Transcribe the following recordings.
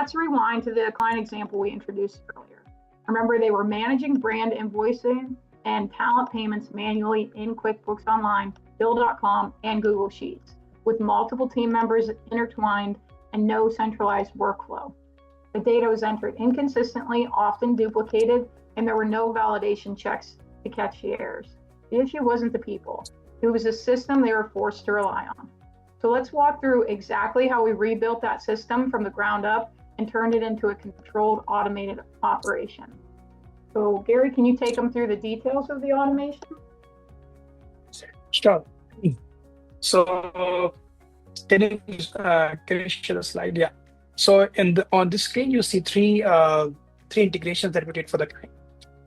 let's rewind to the client example we introduced earlier. Remember, they were managing brand invoicing and talent payments manually in QuickBooks Online, Bill.com, and Google Sheets, with multiple team members intertwined and no centralized workflow. The data was entered inconsistently, often duplicated, and there were no validation checks to catch the errors. The issue wasn't the people. It was the system they were forced to rely on. So let's walk through exactly how we rebuilt that system from the ground up and turned it into a controlled, automated operation. So Gary, can you take them through the details of the automation? Sure. So can you share the slide? Yeah. So on this screen, you see three integrations that we did for the client.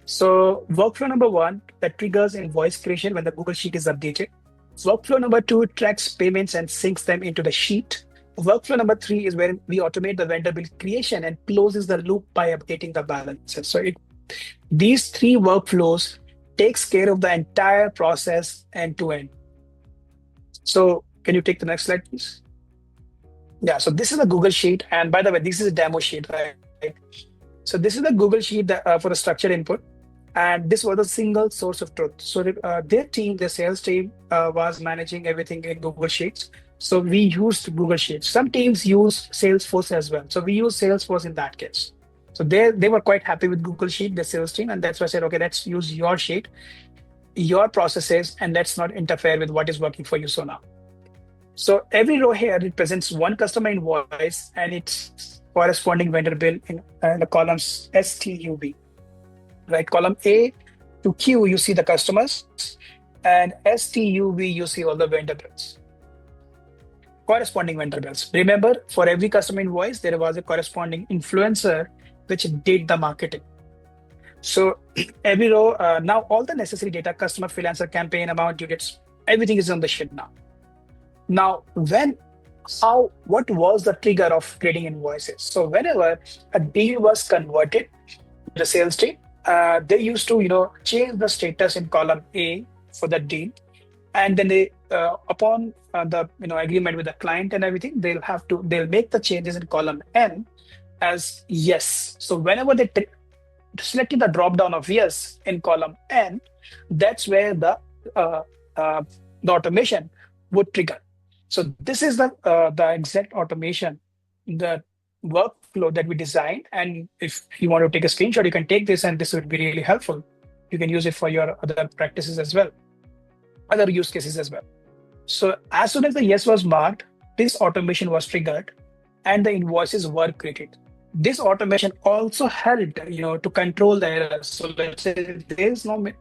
So workflow number one, that triggers invoice creation when the Google Sheet is updated. Workflow number two tracks payments and syncs them into the sheet. Workflow number three is where we automate the vendor bill creation and closes the loop by updating the balances. So these three workflows takes care of the entire process end to end. So can you take the next slide, please? Yeah, so this is a Google Sheet. And by the way, this is a demo sheet, right? So this is the Google Sheet for the structured input. And this was a single source of truth. So their sales team was managing everything in Google Sheets. So we used Google Sheets. Some teams use Salesforce as well. So we use Salesforce in that case. So they were quite happy with Google Sheet, the sales team. And that's why I said, okay, let's use your sheet, your processes, and let's not interfere with what is working for you so now. So every row here represents one customer invoice and its corresponding vendor bill in the columns STUV. Right, column A to Q, you see the customers, and STUV, you see all the vendor bills, corresponding vendor bills. Remember, for every customer invoice, there was a corresponding influencer which did the marketing. So every row, now all the necessary data, customer, freelancer, campaign, amount, due dates, everything is on the sheet now. Now, what was the trigger of creating invoices? So whenever a deal was converted to the sales team, they used to, change the status in column A for the deal, and then they, upon the agreement with the client and everything, they'll make the changes in column N as yes. So whenever they selected the drop down of yes in column N, that's where the automation would trigger. So this is the exact automation, the workflow that we designed. And if you want to take a screenshot, you can take this, and this would be really helpful. You can use it for your other practices as well, other use cases as well. So as soon as the yes was marked, this automation was triggered and the invoices were created. This automation also helped, to control the errors. So let's say if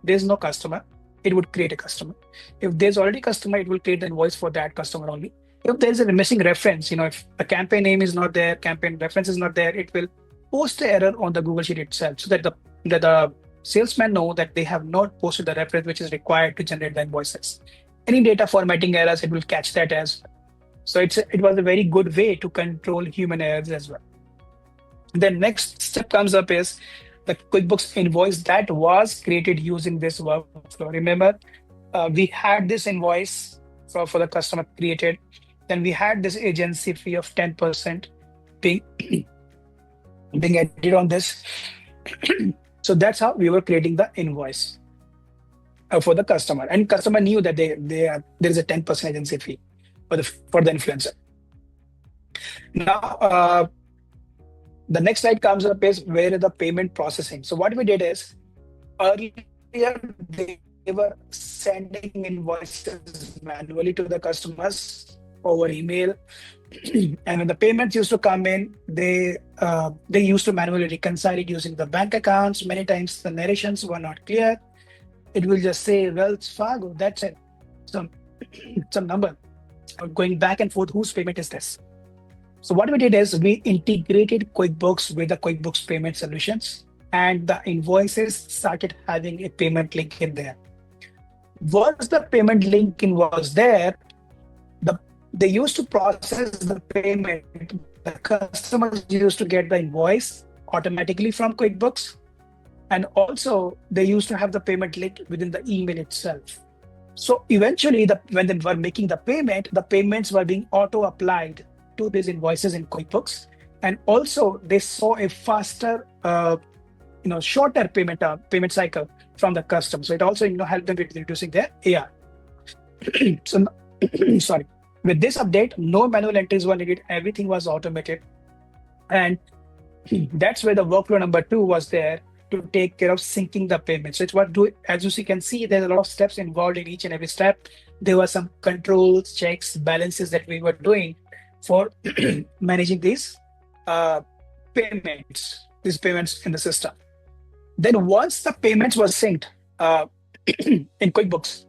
there's no customer, it would create a customer. If there's already customer, it will create the invoice for that customer only. If there's a missing reference, if the campaign name is not there, campaign reference is not there, it will post the error on the Google Sheet itself, so that the salesmen know that they have not posted the reference which is required to generate the invoices. Any data formatting errors, it will catch that as well. So it was a very good way to control human errors as well. The next step comes up is the QuickBooks invoice that was created using this workflow. Remember, we had this invoice for the customer created. Then we had this agency fee of 10% being added on this. So that's how we were creating the invoice for the customer. And customer knew that there is a 10% agency fee for the influencer. Now, the next slide comes up is where the payment processing. So what we did is, earlier they were sending invoices manually to the customers over email, and when the payments used to come in, they used to manually reconcile it using the bank accounts. Many times the narrations were not clear. It will just say Wells Fargo, that's it, some number, going back and forth, whose payment is this? So what we did is we integrated QuickBooks with the QuickBooks payment solutions, and the invoices started having a payment link in there. Once the payment link was there, they used to process the payment. The customers used to get the invoice automatically from QuickBooks, and also they used to have the payment link within the email itself. So eventually, when they were making the payment, the payments were being auto-applied to these invoices in QuickBooks, And also they saw a faster, shorter payment cycle from the customer. So it also, helped them with reducing their AR. So, sorry. With this update, no manual entries were needed. Everything was automated. And that's where the workflow number 2 was there to take care of syncing the payment. So it's what as you can see, there's a lot of steps involved in each and every step. There were some controls, checks, balances that we were doing for managing these payments in the system. Then once the payments were synced in QuickBooks,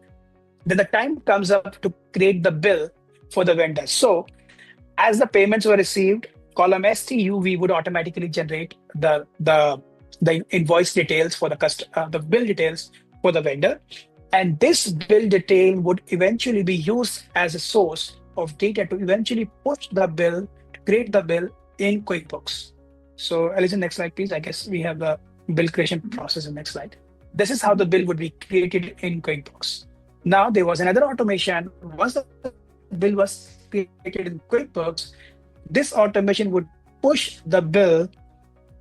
then the time comes up to create the bill for the vendor. So as the payments were received, column STU, we would automatically generate the invoice details for the bill details for the vendor. And this bill detail would eventually be used as a source of data to eventually push the bill, to create the bill in QuickBooks. So Alison, next slide, please. I guess we have the bill creation process in next slide. This is how the bill would be created in QuickBooks. Now there was another automation. Once the bill was created in QuickBooks, this automation would push the bill,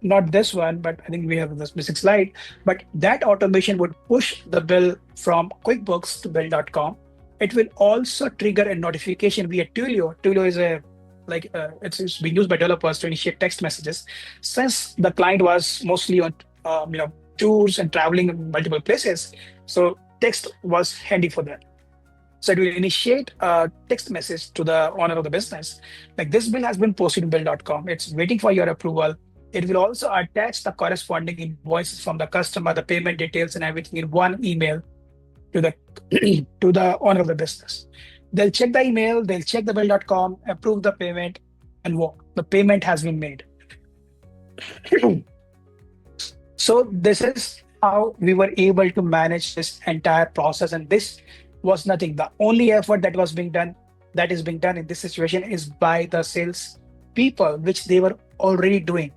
not this one, but I think we have this missing slide, but that automation would push the bill from QuickBooks to bill.com. It will also trigger a notification via Twilio. Twilio is it's being used by developers to initiate text messages. Since the client was mostly on tours and traveling in multiple places, so text was handy for them. So it will initiate a text message to the owner of the business. Like, this bill has been posted to bill.com. It's waiting for your approval. It will also attach the corresponding invoices from the customer, the payment details and everything in one email to the to the owner of the business. They'll check the email, they'll check the bill.com, approve the payment, and the payment has been made. So this is how we were able to manage this entire process. And this was nothing. The only effort that is being done in this situation is by the sales people, which they were already doing.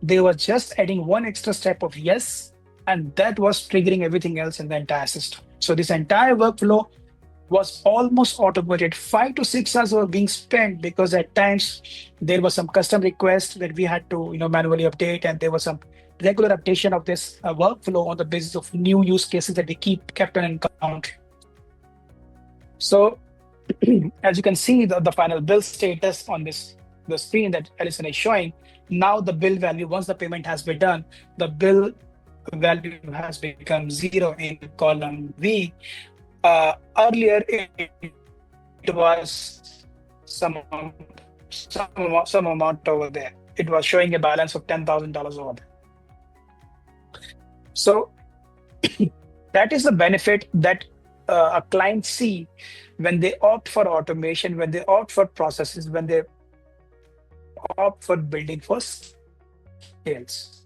They were just adding one extra step of yes, and that was triggering everything else in the entire system. So this entire workflow was almost automated. 5 to 6 hours were being spent because at times there was some custom requests that we had to manually update, and there was some regular updation of this workflow on the basis of new use cases that we kept on encountering. So as you can see, the final bill status on the screen that Alison is showing, now the bill value, once the payment has been done, the bill value has become 0 in column V. Earlier, it was some amount over there. It was showing a balance of $10,000 over there. So that is the benefit that a client see when they opt for automation, when they opt for processes, when they opt for building for scales.